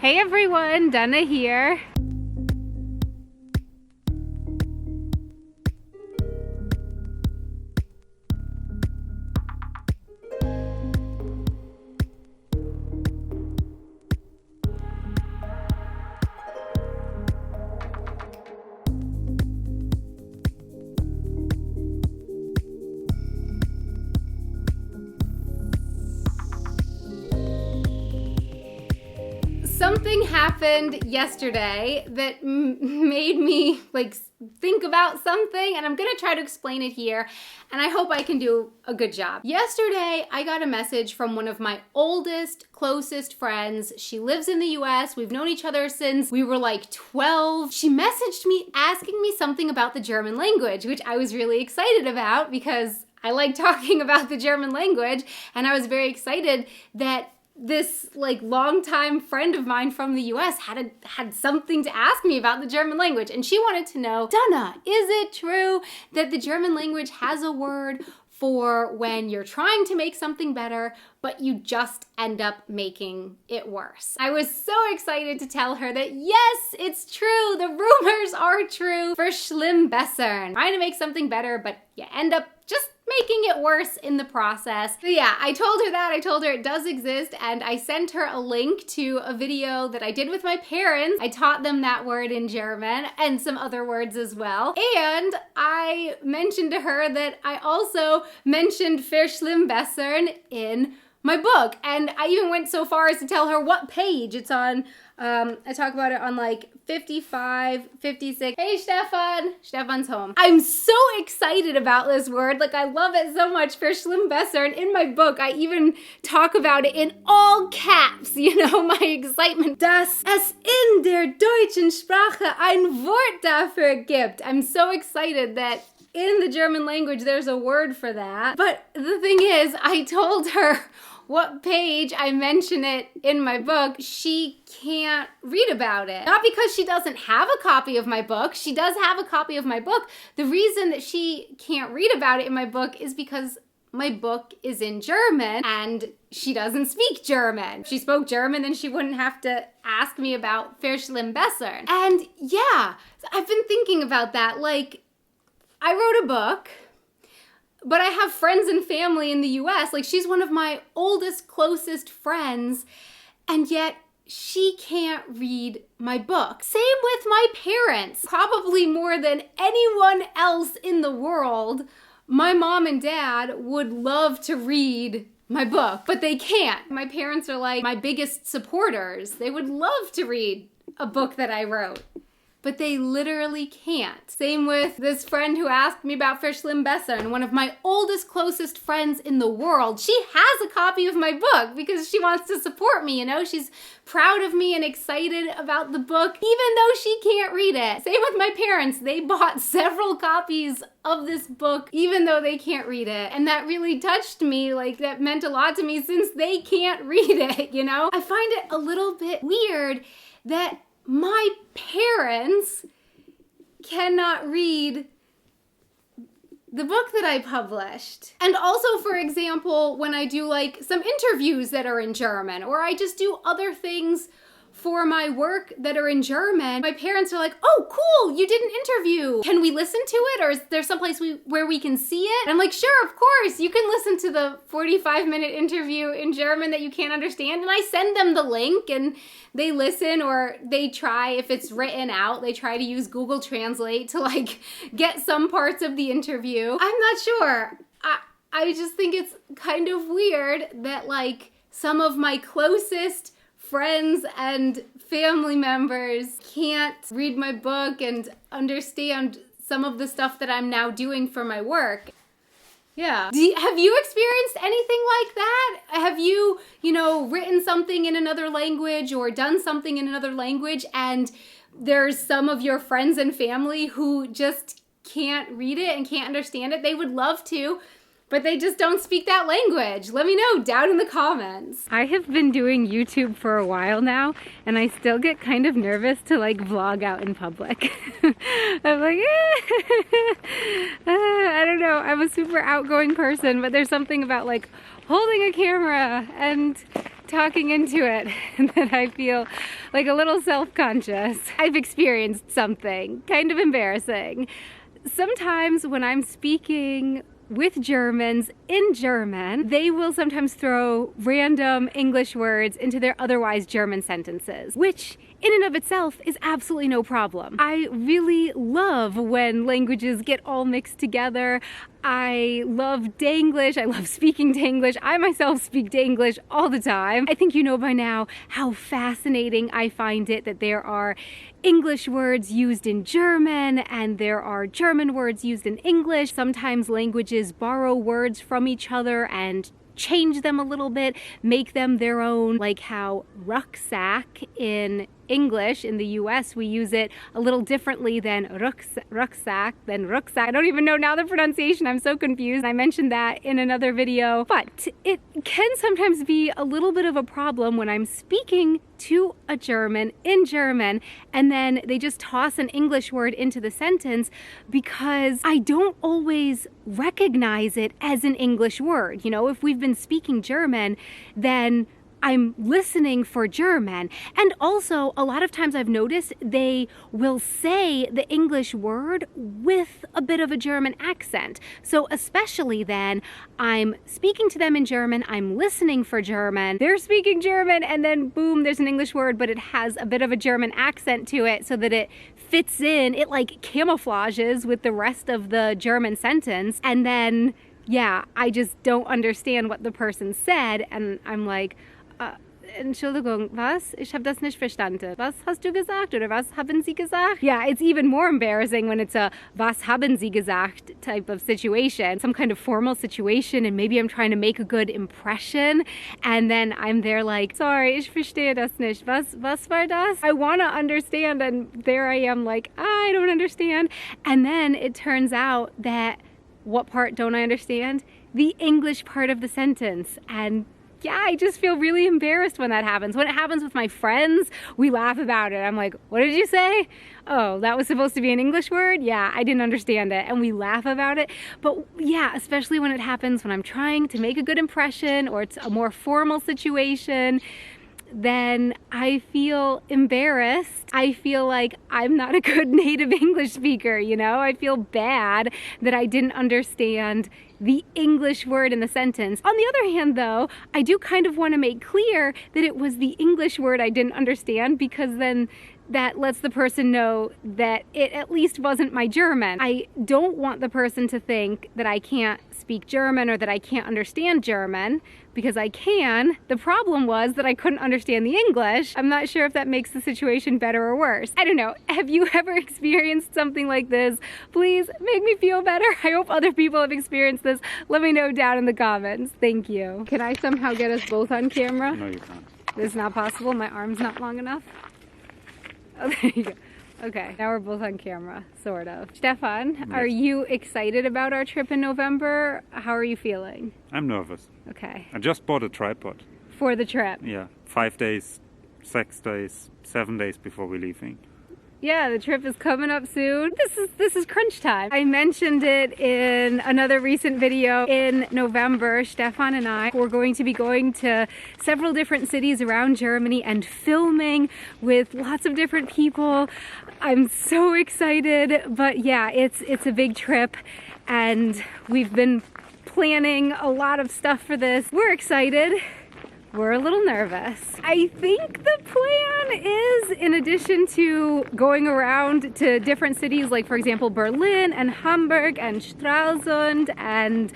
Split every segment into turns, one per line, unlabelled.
Hey everyone, Dana here. Something happened yesterday that made me think about something, and I'm gonna try to explain it here, and I hope I can do a good job. Yesterday, I got a message from one of my oldest, closest friends. She lives in the US. We've known each other since we were like 12. She messaged me asking me something about the German language, which I was really excited about because I like talking about the German language, and I was very excited that this longtime friend of mine from the US had something to ask me about the German language. And she wanted to know, Dana, is it true that the German language has a word for when you're trying to make something better, but you just end up making it worse? I was so excited to tell her that yes, it's true. The rumors are true for schlimm-bessern. Trying to make something better, but you end up just making it worse in the process. So yeah, I told her that. I told her it does exist, and I sent her a link to a video that I did with my parents. I taught them that word in German and some other words as well. And I mentioned to her that I also mentioned verschlimmbessern in my book. And I even went so far as to tell her what page it's on. I talk about it on 55, 56. Hey, Stefan. Stefan's home. I'm so excited about this word. I love it so much. Verschlimmbessern. In my book, I even talk about it in all caps. My excitement. Dass es in der deutschen Sprache ein Wort dafür gibt. I'm so excited that in the German language, there's a word for that. But the thing is, I told her what page I mention it in my book. She can't read about it. Not because she doesn't have a copy of my book. She does have a copy of my book. The reason that she can't read about it in my book is because my book is in German and she doesn't speak German. If she spoke German, then she wouldn't have to ask me about verschlimmbessern. And yeah, I've been thinking about that. I wrote a book, but I have friends and family in the US. She's one of my oldest, closest friends, and yet she can't read my book. Same with my parents. Probably more than anyone else in the world, my mom and dad would love to read my book, but they can't. My parents are my biggest supporters. They would love to read a book that I wrote, but they literally can't. Same with this friend who asked me about verschlimmbessern, one of my oldest, closest friends in the world. She has a copy of my book because she wants to support me, She's proud of me and excited about the book, even though she can't read it. Same with my parents. They bought several copies of this book, even though they can't read it. And that really touched me. That meant a lot to me since they can't read it, I find it a little bit weird that my parents cannot read the book that I published. And also, for example, when I do some interviews that are in German, or I just do other things for my work that are in German, my parents are oh, cool, you did an interview. Can we listen to it? Or is there someplace where we can see it? And I'm sure, of course, you can listen to the 45-minute interview in German that you can't understand. And I send them the link and they listen, or they try, if it's written out, they try to use Google Translate to get some parts of the interview. I'm not sure. I just think it's kind of weird that some of my closest friends and family members can't read my book and understand some of the stuff that I'm now doing for my work. Yeah. Have you experienced anything like that? Have you, written something in another language or done something in another language, and there's some of your friends and family who just can't read it and can't understand it? They would love to, but they just don't speak that language. Let me know down in the comments. I have been doing YouTube for a while now, and I still get kind of nervous to vlog out in public. I'm I don't know. I'm a super outgoing person, but there's something about holding a camera and talking into it that I feel like a little self-conscious. I've experienced something kind of embarrassing. Sometimes when I'm speaking with Germans in German, they will sometimes throw random English words into their otherwise German sentences, which in and of itself is absolutely no problem. I really love when languages get all mixed together. I love Danglish. I love speaking Danglish. I myself speak Danglish all the time. I think you know by now how fascinating I find it that there are English words used in German and there are German words used in English. Sometimes languages borrow words from each other and change them a little bit, make them their own, like how rucksack in English in the US, we use it a little differently than rucksack. I don't even know now the pronunciation. I'm so confused. I mentioned that in another video, but it can sometimes be a little bit of a problem when I'm speaking to a German in German and then they just toss an English word into the sentence because I don't always recognize it as an English word. You know, if we've been speaking German, then I'm listening for German. And also, a lot of times I've noticed they will say the English word with a bit of a German accent. So especially then, I'm speaking to them in German, I'm listening for German, they're speaking German, and then boom, there's an English word, but it has a bit of a German accent to it so that it fits in, it like camouflages with the rest of the German sentence. And then, yeah, I just don't understand what the person said, and I'm like, Entschuldigung, was? Ich habe das nicht verstanden. Was hast du gesagt? Oder was haben Sie gesagt? Yeah, it's even more embarrassing when it's a was haben Sie gesagt type of situation, some kind of formal situation, and maybe I'm trying to make a good impression, and then I'm there like, sorry, ich verstehe das nicht. Was war das? I want to understand, and there I am like, I don't understand. And then it turns out that, what part don't I understand? The English part of the sentence. And yeah, I just feel really embarrassed when that happens. When it happens with my friends, we laugh about it. I'm like, what did you say? Oh, that was supposed to be an English word? Yeah, I didn't understand it. And we laugh about it. But yeah, especially when it happens when I'm trying to make a good impression or it's a more formal situation, then I feel embarrassed. I feel like I'm not a good native English speaker, you know? I feel bad that I didn't understand the English word in the sentence. On the other hand, though, I do kind of want to make clear that it was the English word I didn't understand, because then that lets the person know that it at least wasn't my German. I don't want the person to think that I can't speak German or that I can't understand German, because I can. The problem was that I couldn't understand the English. I'm not sure if that makes the situation better or worse. I don't know. Have you ever experienced something like this? Please make me feel better. I hope other people have experienced this. Let me know down in the comments. Thank you. Can I somehow get us both on camera?
No, you can't.
This is not possible? My arm's not long enough? Oh, there you go. Okay, now we're both on camera, sort of. Stefan, yes. Are you excited about our trip in November? How are you feeling?
I'm nervous.
Okay.
I just bought a tripod.
For the trip?
Yeah, 5 days, 6 days, 7 days before we're leaving.
Yeah, the trip is coming up soon. This is crunch time. I mentioned it in another recent video. In November, Stefan and I were going to be going to several different cities around Germany and filming with lots of different people. I'm so excited, but yeah, it's a big trip and we've been planning a lot of stuff for this. We're excited. We're a little nervous. I think the plan is, in addition to going around to different cities, like for example Berlin and Hamburg and Stralsund and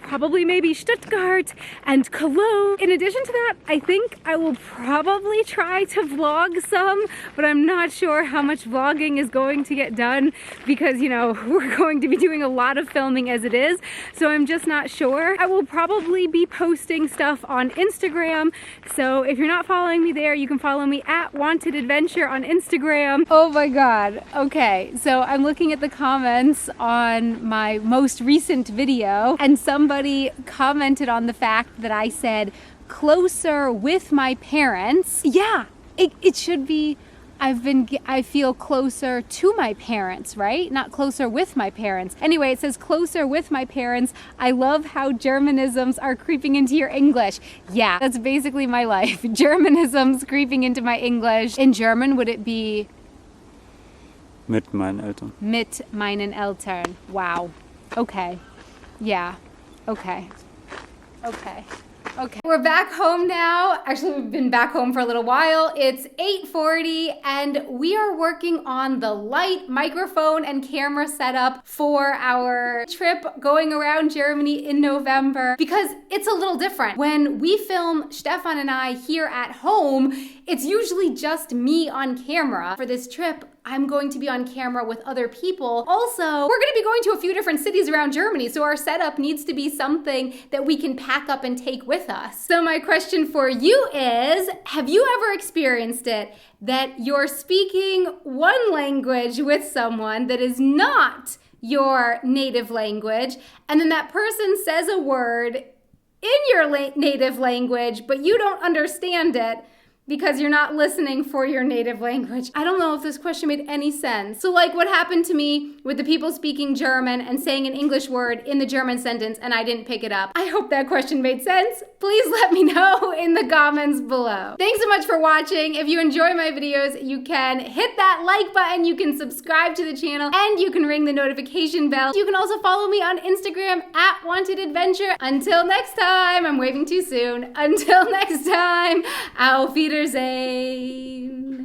probably maybe Stuttgart and Cologne. In addition to that, I think I will probably try to vlog some, but I'm not sure how much vlogging is going to get done because, you know, we're going to be doing a lot of filming as it is, so I'm just not sure. I will probably be posting stuff on Instagram, so if you're not following me there, you can follow me at Wanted Adventure on Instagram. Oh my god. Okay, so I'm looking at the comments on my most recent video, and somebody commented on the fact that I said closer with my parents. Yeah, it should be I feel closer to my parents, right? Not closer with my parents. Anyway, it says closer with my parents. I love how Germanisms are creeping into your English. Yeah, that's basically my life. Germanisms creeping into my English. In German, would it be
Mit meinen Eltern.
mit meinen Eltern? Wow. Okay. Yeah. Okay. Okay. Okay. We're back home now. Actually, we've been back home for a little while. It's 8:40 and we are working on the light, microphone, and camera setup for our trip going around Germany in November because it's a little different. When we film Stefan and I here at home, it's usually just me on camera. For this trip, I'm going to be on camera with other people. Also, we're gonna be going to a few different cities around Germany, so our setup needs to be something that we can pack up and take with us. So my question for you is, have you ever experienced it that you're speaking one language with someone that is not your native language, and then that person says a word in your native language, but you don't understand it because you're not listening for your native language? I don't know if this question made any sense. So like what happened to me with the people speaking German and saying an English word in the German sentence and I didn't pick it up. I hope that question made sense. Please let me know in the comments below. Thanks so much for watching. If you enjoy my videos, you can hit that like button, you can subscribe to the channel, and you can ring the notification bell. You can also follow me on Instagram at Wanted Adventure. Until next time, I'm waving too soon. Until next time, auf Wiedersehen.